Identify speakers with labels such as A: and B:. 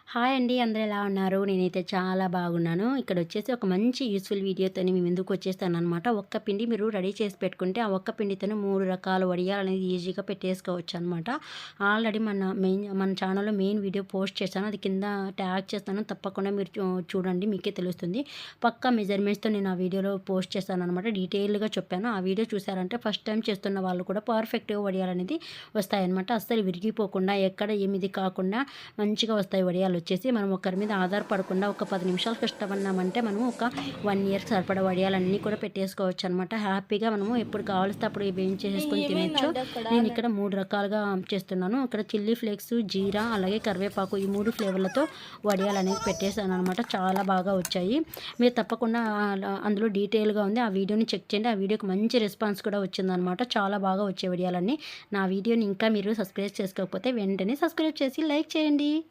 A: Hi అండి. అందరూ ఎలా ఉన్నారు? నేనైతే చాలా బాగున్నాను. ఇక్కడొచ్చేసి ఒక మంచి యూజ్‌ఫుల్ వీడియోతోని మీ ముందుకు వచ్చేసాననమాట. ఒక్క పిండి మీరు రెడీ చేసి పెట్టుకుంటే, ఆ ఒక్క పిండితోనే 3 రకాల వడియాలనేది ఈజీగా పెట్టేసుకోవచ్చనమాట. ఆల్రెడీ మన ఛానల్‌లో మెయిన్ వీడియో పోస్ట్ చేశాను. అది కింద ట్యాగ్ చేస్తాను. తప్పకుండా మీరు చూడండి. మీకే తెలుస్తుంది. పక్కా మెజర్‌మెంట్స్‌తో నేను ఆ వీడియోలో పోస్ట్ చేశాననమాట. డీటెయిల్‌గా చెప్పాను. ఆ వీడియో చూసారంటే ఫస్ట్ టైమ్ చేస్తున్న వాళ్ళు కూడా పర్ఫెక్ట్‌గా వడియాలనేది వస్తాయన్నమాట. అస్సలు విరిగిపోకుండా, ఎక్కడ ఏమిది కాకుండా మంచిగా వస్తాయి వడియాలొచ్చేసి. మనం ఒకరి మీద ఆధారపడకుండా ఒక 10 నిమిషాలు కష్టపడినామంటే మనము ఒక 1 ఇయర్‌కి సరిపడా వడియాలన్నీ కూడా పెట్టేసుకోవచ్చనమాట. హ్యాపీగా మనము ఎప్పుడు కావాలిస్తే అప్పుడు వేయించేసేసుకొని తినొచ్చు.
B: ఏమైందండి అక్కడ?
A: నేనిక్కడ 3 రకాలుగా చేస్తున్నాను. ఇక్కడ చిల్లీ ఫ్లేక్స్, జీరా, అలాగే కరివేపాకు ఈ 3 ఫ్లేవర్‌లతో వడియాలనేవి పెట్టేసాననమాట. చాలా బాగా వచ్చాయి. మీరు తప్పకుండా అందులో డీటెయిల్‌గా ఉంది. ఆ వీడియోని చెక్ చేయండి. ఆ వీడియోకి మంచి రెస్పాన్స్ కూడా వచ్చిందనమాట. చాలా బాగా వచ్చాయి వడియాలన్నీ. నా వీడియోని ఇంకా మీరు సబ్స్క్రైబ్ చేసుకోకపోతే వెంటనే సబ్స్క్రైబ్ చేసి లైక్ చేయండి.